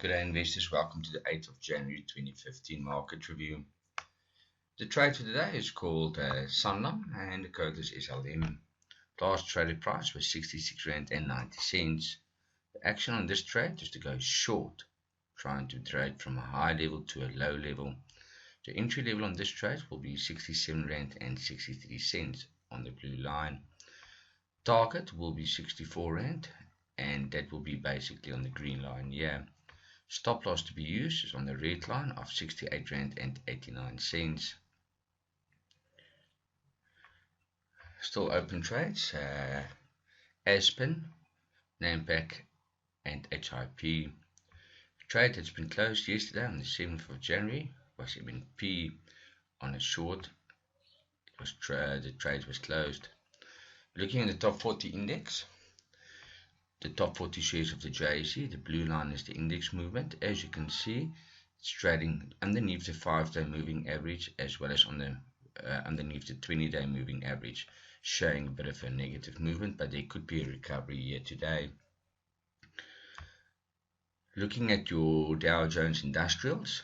Good day, investors. Welcome to the 8th of January 2015 market review. The trade for today is called Sanlam and the code is SLM. Last traded price was 66 Rand and 90 cents. The action on this trade is to go short, trying to trade from a high level to a low level. The entry level on this trade will be 67 Rand and 63 cents on the blue line. Target will be 64 Rand, and that will be basically on the green line here. Stop loss to be used is on the red line of 68 Rand and 89 cents. Still open trades, Aspen, Nampak and HIP. Trade that's been closed yesterday on the 7th of January was MNP on a short. The trade was closed. Looking at the top 40 index, the top 40 shares of the JSE, the blue line is the index movement. As you can see, it's trading underneath the 5-day moving average as well as on the underneath the 20-day moving average, showing a bit of a negative movement, but there could be a recovery here today. Looking at your Dow Jones Industrials,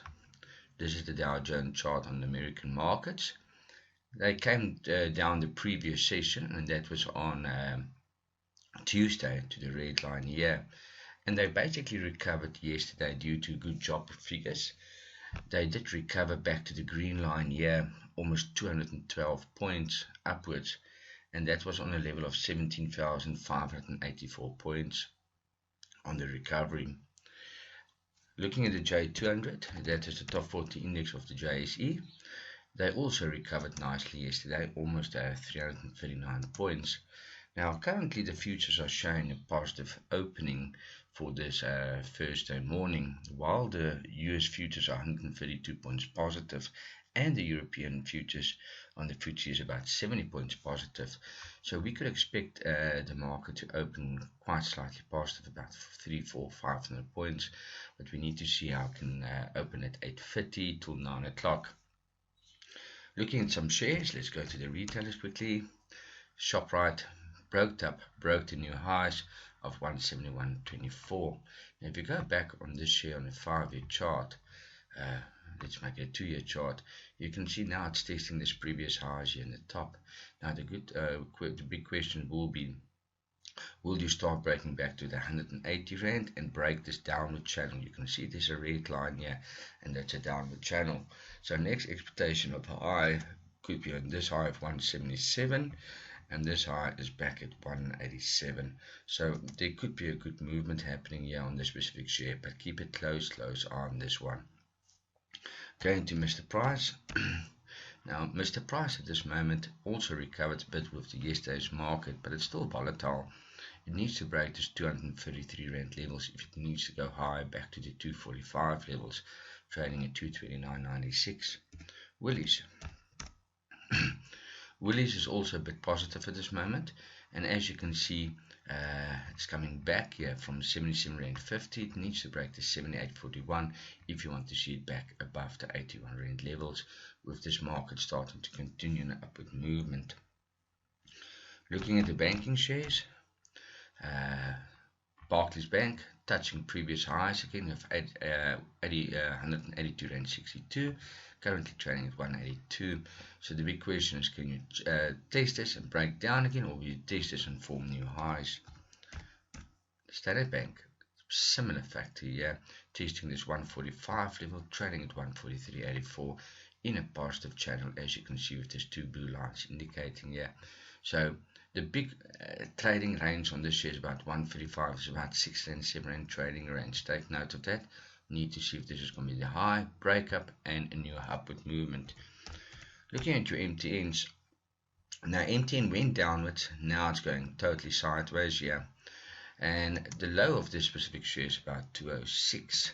this is the Dow Jones chart on the American markets. They came down the previous session, and that was on Tuesday, to the red line here, and they basically recovered yesterday due to good job figures. They did recover back to the green line here, almost 212 points upwards, and that was on a level of 17,584 points on the recovery. Looking at the J200, that is the top 40 index of the JSE, they also recovered nicely yesterday, almost 339 points. Now, currently the futures are showing a positive opening for this Thursday morning, while the US futures are 132 points positive, and the European futures on the FTSE is about 70 points positive. So we could expect the market to open quite slightly positive, about 500 points, but we need to see how it can open at 8:30 till 9 o'clock. Looking at some shares, let's go to the retailers quickly. Shoprite broke the new highs of 171.24. Now if you go back on this share on a 5-year chart, let's make it a 2-year chart, you can see now it's testing this previous highs here in the top. Now the big question will be, will you start breaking back to the 180 Rand and break this downward channel? You can see there's a red line here, and that's a downward channel. So next expectation of high could be on this high of 177, and this high is back at 187. So there could be a good movement happening here on this specific share, but keep it close on this one. Going to Mr. Price. Now Mr. Price at this moment also recovered a bit with yesterday's market, but it's still volatile. It needs to break this 233 Rand levels if it needs to go higher back to the 245 levels, trading at 229.96. Woolies. Woolies is also a bit positive at this moment, and as you can see, it's coming back here from 77.50. It needs to break the 78.41 if you want to see it back above the 81 Rand levels, with this market starting to continue an upward movement. Looking at the banking shares, Barclays Bank touching previous highs again of 182.62, currently trading at 182. So the big question is, can you test this and break down again, or will you test this and form new highs? Standard Bank, similar factor here, testing this 145 level, trading at 143.84 in a positive channel, as you can see with these two blue lines indicating here. So the big trading range on this share is about 135, is about 6 and 7 Rand trading range. Take note of that. Need to see if this is going to be the high, breakup, and a new upward movement. Looking at your MTNs, now MTN went downwards, now it's going totally sideways here, and the low of this specific share is about 206.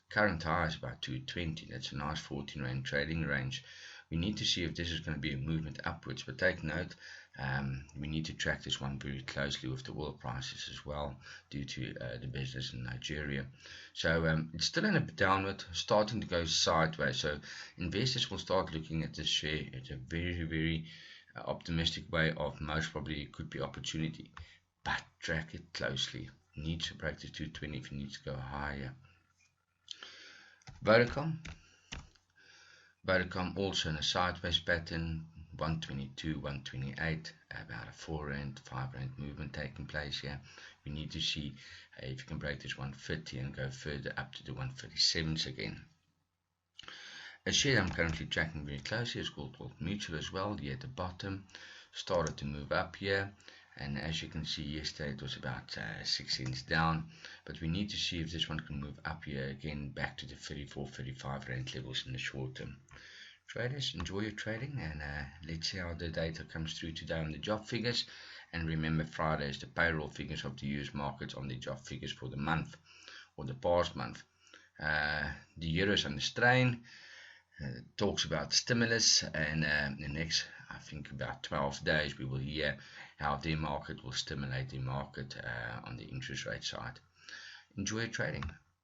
Current high is about 220. That's a nice 14 Rand trading range. We need to see if this is going to be a movement upwards, but take note, we need to track this one very closely with the oil prices as well, due to the business in Nigeria. So it's still in a downward, starting to go sideways. So investors will start looking at this share. It's a very optimistic way of most probably it could be opportunity, but track it closely. Needs to break the 220 if it needs to go higher. Vodacom also in a sideways pattern, 122, 128, about a 4 rand, 5 rand movement taking place here. We need to see if you can break this 150 and go further up to the 137s again. A share I'm currently tracking very closely is called Old Mutual as well. Here at the bottom, started to move up here, and as you can see yesterday it was about 6 cents down, but we need to see if this one can move up here again back to the 34, 35 rand levels in the short term. Traders, enjoy your trading, and let's see how the data comes through today on the job figures. And remember, Friday is the payroll figures of the US markets on the job figures for the month or the past month. The euro is under strain. Talks about stimulus, and the next, I think, about 12 days we will hear how the market will stimulate the market on the interest rate side. Enjoy trading.